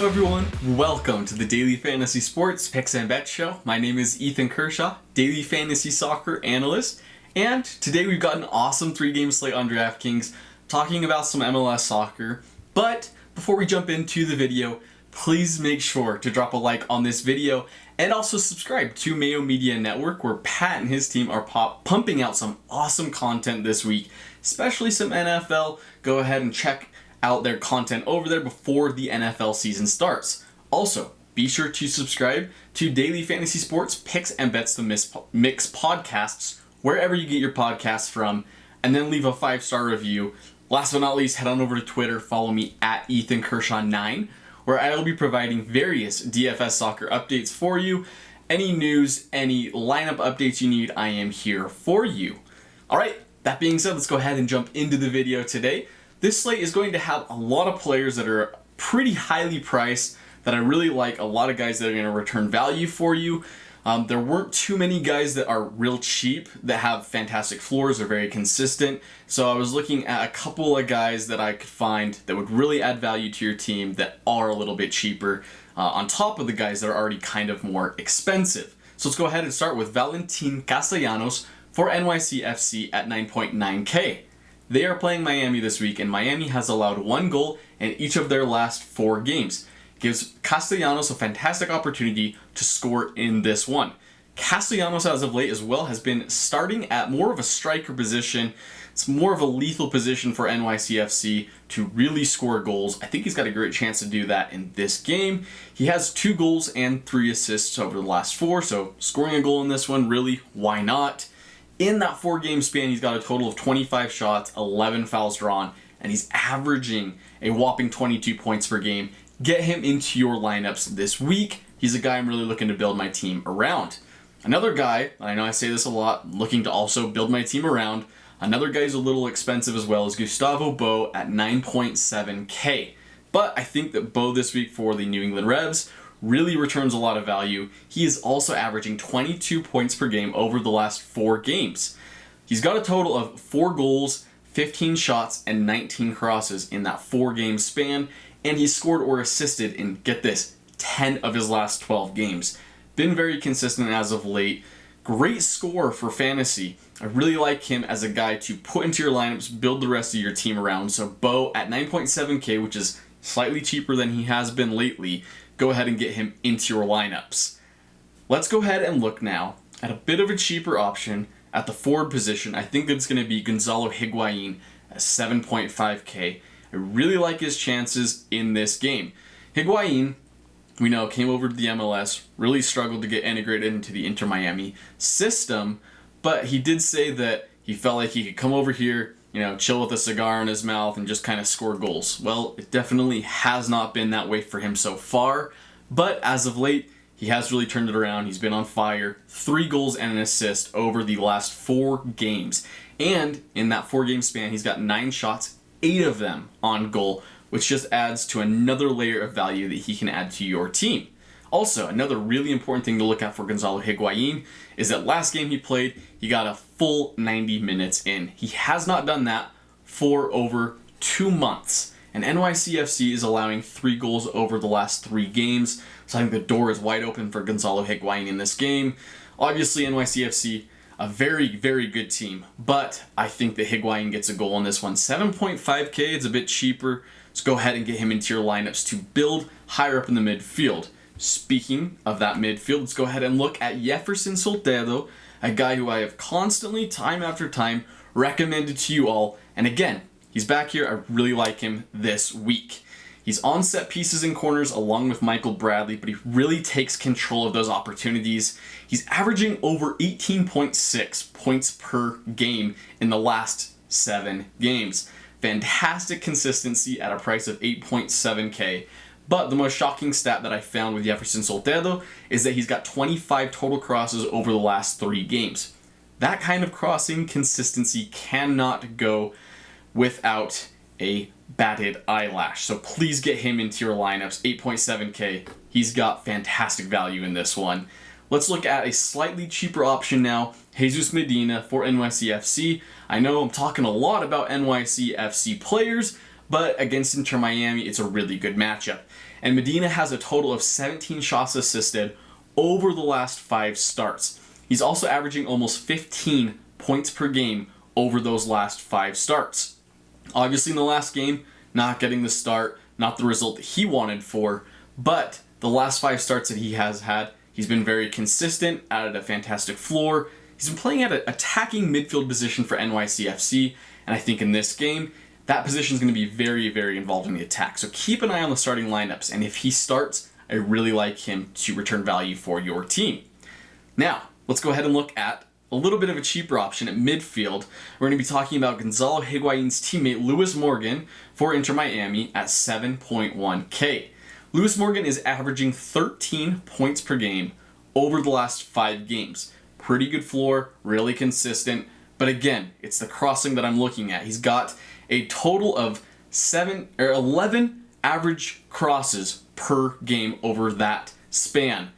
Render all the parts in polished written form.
Hello everyone, welcome to the Daily Fantasy Sports Picks and Bets Show. My name is Ethan Kershaw, Daily Fantasy Soccer Analyst, and today we've got an awesome 3-game slate on DraftKings talking about some MLS soccer. But before we jump into the video, please make sure to drop a like on this video and also subscribe to Mayo Media Network, where Pat and his team are pumping out some awesome content this week, especially some NFL. Go ahead and check out their content over there before the NFL season starts. Also, be sure to subscribe to Daily Fantasy Sports Picks and Bets the Mix podcasts wherever you get your podcasts from, and then leave a 5-star review. Last but not least, head on over to Twitter, follow me at Ethan Kershaw 9, where I will be providing various DFS soccer updates for you. Any news, any lineup updates you need, I am here for you. Alright, that being said, let's go ahead and jump into the video today. This slate is going to have a lot of players that are pretty highly priced that I really like, a lot of guys that are going to return value for you. There weren't too many guys that are real cheap that have fantastic floors or very consistent. So I was looking at a couple of guys that I could find that would really add value to your team that are a little bit cheaper on top of the guys that are already kind of more expensive. So let's go ahead and start with Valentin Castellanos for NYCFC at 9.9K. They are playing Miami this week, and Miami has allowed 1 goal in each of their last 4 games. Gives Castellanos a fantastic opportunity to score in this one. Castellanos, as of late as well, has been starting at more of a striker position. It's more of a lethal position for NYCFC to really score goals. I think he's got a great chance to do that in this game. He has 2 goals and 3 assists over the last 4, so scoring a goal in this one, really, why not? In that 4-game span, he's got a total of 25 shots, 11 fouls drawn, and he's averaging a whopping 22 points per game. Get him into your lineups this week. He's a guy I'm really looking to build my team around. Another guy, I know I say this a lot, looking to also build my team around, another guy who's a little expensive as well is Gustavo Bo at 9.7K. But I think that Bo this week for the New England Revs really returns a lot of value. He is also averaging 22 points per game over the last 4 games. He's got a total of 4 goals, 15 shots, and 19 crosses in that 4-game span, and he's scored or assisted in, get this, 10 of his last 12 games. Been very consistent as of late. Great score for fantasy. I really like him as a guy to put into your lineups, build the rest of your team around. So Bo at 9.7K, which is slightly cheaper than he has been lately, go ahead and get him into your lineups. Let's go ahead and look now at a bit of a cheaper option at the forward position. I think it's going to be Gonzalo Higuain at 7.5K. I really like his chances in this game. Higuain, we know, came over to the MLS, really struggled to get integrated into the Inter Miami system, but he did say that he felt like he could come over here, chill with a cigar in his mouth and just kind of score goals. Well, it definitely has not been that way for him so far, but as of late, he has really turned it around. He's been on fire. 3 goals and an assist over the last 4 games. And in that 4-game span, he's got 9 shots, 8 of them on goal, which just adds to another layer of value that he can add to your team. Also, another really important thing to look at for Gonzalo Higuain is that last game he played, he got a full 90 minutes in. He has not done that for over 2 months. And NYCFC is allowing 3 goals over the last 3 games. So I think the door is wide open for Gonzalo Higuain in this game. Obviously, NYCFC, a very, very good team. But I think that Higuain gets a goal in this one. 7.5K, it's a bit cheaper. Let's go ahead and get him into your lineups to build higher up in the midfield. Speaking of that midfield, let's go ahead and look at Jefferson Soltero, a guy who I have constantly, time after time, recommended to you all. And again, he's back here. I really like him this week. He's on set pieces and corners along with Michael Bradley, but he really takes control of those opportunities. He's averaging over 18.6 points per game in the last 7 games. Fantastic consistency at a price of 8.7K. But the most shocking stat that I found with Jefferson Soltero is that he's got 25 total crosses over the last 3 games. That kind of crossing consistency cannot go without a batted eyelash. So please get him into your lineups. 8.7K. He's got fantastic value in this one. Let's look at a slightly cheaper option now. Jesus Medina for NYCFC. I know I'm talking a lot about NYCFC players, but against Inter Miami, it's a really good matchup. And Medina has a total of 17 shots assisted over the last 5 starts. He's also averaging almost 15 points per game over those last 5 starts. Obviously in the last game, not getting the start, not the result that he wanted for, but the last 5 starts that he has had, he's been very consistent, added a fantastic floor. He's been playing at an attacking midfield position for NYCFC, and I think in this game, that position is going to be very, very involved in the attack. So keep an eye on the starting lineups, and if he starts, I really like him to return value for your team. Now, let's go ahead and look at a little bit of a cheaper option at midfield. We're going to be talking about Gonzalo Higuain's teammate Lewis Morgan for Inter Miami at 7.1K. Lewis Morgan is averaging 13 points per game over the last 5 games. Pretty good floor, really consistent, but again, it's the crossing that I'm looking at. He's got a total of 11 average crosses per game over that span.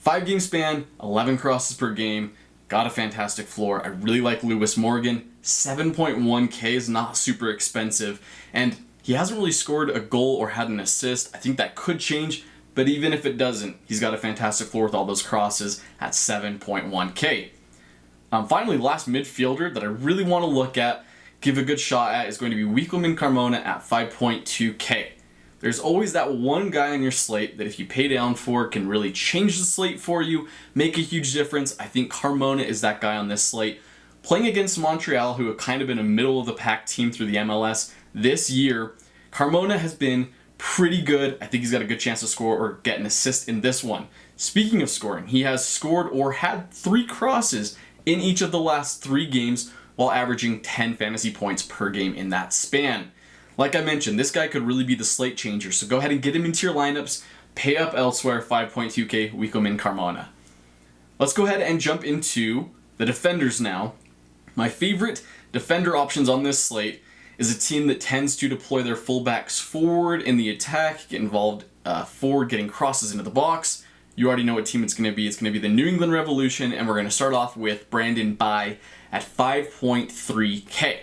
5-game span, 11 crosses per game. Got a fantastic floor. I really like Lewis Morgan. 7.1K is not super expensive, and he hasn't really scored a goal or had an assist. I think that could change, but even if it doesn't, he's got a fantastic floor with all those crosses at 7.1K. Finally, last midfielder that I really want to look at, give a good shot at, is going to be Wikelman Carmona at 5.2K. There's always that one guy on your slate that if you pay down for can really change the slate for you, make a huge difference. I think Carmona is that guy on this slate. Playing against Montreal, who have kind of been a middle-of-the-pack team through the MLS this year, Carmona has been pretty good. I think he's got a good chance to score or get an assist in this one. Speaking of scoring, he has scored or had 3 crosses in each of the last 3 games while averaging 10 fantasy points per game in that span. Like I mentioned, this guy could really be the slate changer, so go ahead and get him into your lineups. Pay up elsewhere, 5.2K, Wikelman Carmona. Let's go ahead and jump into the defenders now. My favorite defender options on this slate is a team that tends to deploy their fullbacks forward in the attack, get involved forward, getting crosses into the box. You already know what team it's going to be. It's going to be the New England Revolution, and we're going to start off with Brandon Bai at 5.3K.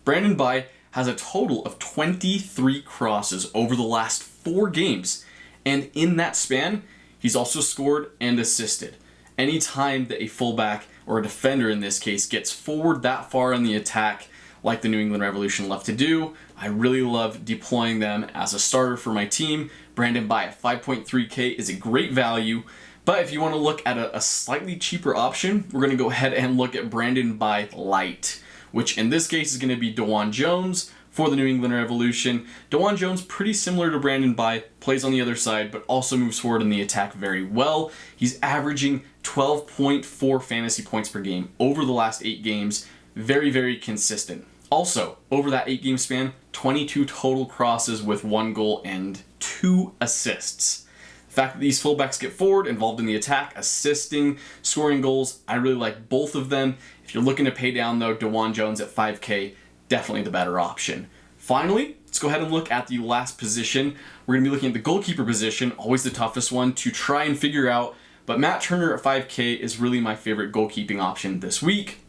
Brandon Bai has a total of 23 crosses over the last 4 games, and in that span, he's also scored and assisted. Anytime that a fullback, or a defender in this case, gets forward that far in the attack, like the New England Revolution love to do, I really love deploying them as a starter for my team. Brandon Bai at 5.3K is a great value, but if you want to look at a slightly cheaper option, we're going to go ahead and look at Brandon Bai Light, which in this case is going to be DeJuan Jones for the New England Revolution. DeJuan Jones, pretty similar to Brandon Bai, plays on the other side, but also moves forward in the attack very well. He's averaging 12.4 fantasy points per game over the last 8 games. Very, very consistent. Also, over that 8-game span, 22 total crosses with 1 goal and 2 assists. The fact that these fullbacks get forward, involved in the attack, assisting, scoring goals, I really like both of them. If you're looking to pay down though, DeJuan Jones at 5K, definitely the better option. Finally, let's go ahead and look at the last position. We're going to be looking at the goalkeeper position, always the toughest one to try and figure out, but Matt Turner at 5K is really my favorite goalkeeping option this week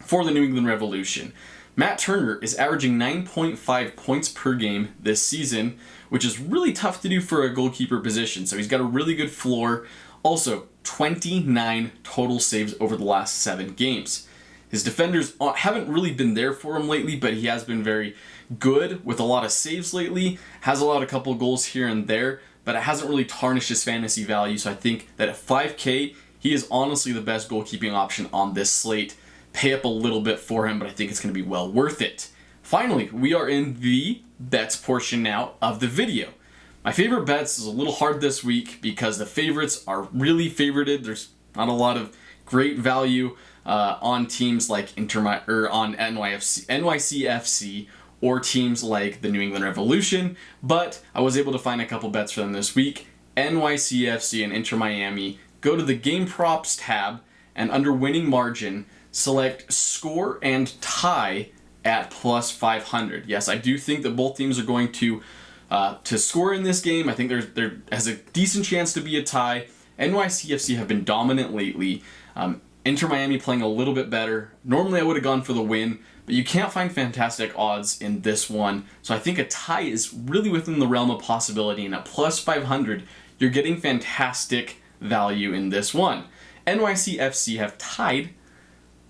for the New England Revolution. Matt Turner is averaging 9.5 points per game this season, which is really tough to do for a goalkeeper position, so he's got a really good floor. Also, 29 total saves over the last 7 games. His defenders haven't really been there for him lately, but he has been very good with a lot of saves lately, has allowed a couple goals here and there, but it hasn't really tarnished his fantasy value, so I think that at 5K, he is honestly the best goalkeeping option on this slate. Pay up a little bit for him, but I think it's going to be well worth it. Finally, we are in the bets portion now of the video. My favorite bets is a little hard this week because the favorites are really favorited. There's not a lot of great value on teams like on NYCFC or teams like the New England Revolution, but I was able to find a couple bets for them this week. NYCFC and Inter Miami. Go to the game props tab and under winning margin, select score and tie at plus 500. Yes, I do think that both teams are going to score in this game. I think there has a decent chance to be a tie. NYCFC have been dominant lately. Inter Miami playing a little bit better. Normally I would have gone for the win, but you can't find fantastic odds in this one. So I think a tie is really within the realm of possibility, and at plus 500, you're getting fantastic value in this one. NYCFC have tied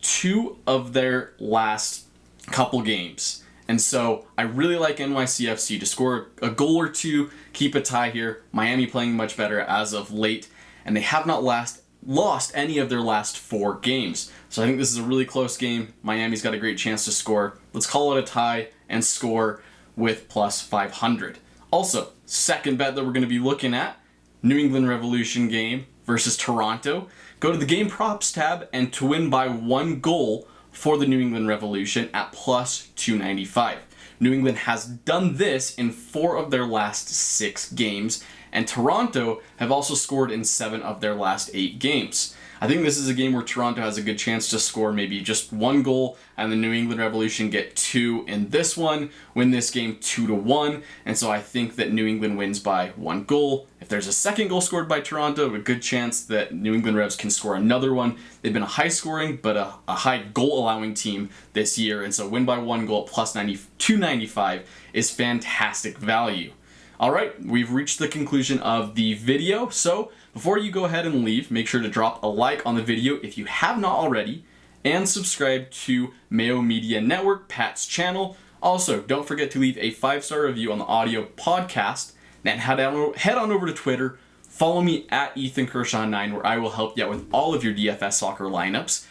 2 of their last couple games. And so I really like NYCFC to score a goal or 2, keep a tie here. Miami playing much better as of late, and they have not lost any of their last 4 games. So I think this is a really close game. Miami's got a great chance to score. Let's call it a tie and score with plus 500. Also, second bet that we're going to be looking at, New England Revolution game versus Toronto. Go to the game props tab and to win by 1 goal for the New England Revolution at plus 295. New England has done this in 4 of their last 6 games, and Toronto have also scored in 7 of their last 8 games. I think this is a game where Toronto has a good chance to score maybe just 1 goal, and the New England Revolution get 2 in this one, win this game 2-1, and so I think that New England wins by 1 goal. If there's a second goal scored by Toronto, a good chance that New England Revs can score another one. They've been a high scoring but a high goal allowing team this year, and so win by 1 goal at plus 295 is fantastic value. Alright, we've reached the conclusion of the video, so before you go ahead and leave, make sure to drop a like on the video if you have not already, and subscribe to Mayo Media Network, Pat's channel. Also, don't forget to leave a 5-star review on the audio podcast, and head on over to Twitter, follow me at Ethan Kershaw 9, where I will help you out with all of your DFS soccer lineups.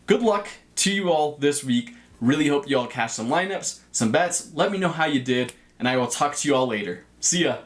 Good luck to you all this week. Really hope you all catch some lineups, some bets. Let me know how you did, and I will talk to you all later. See ya!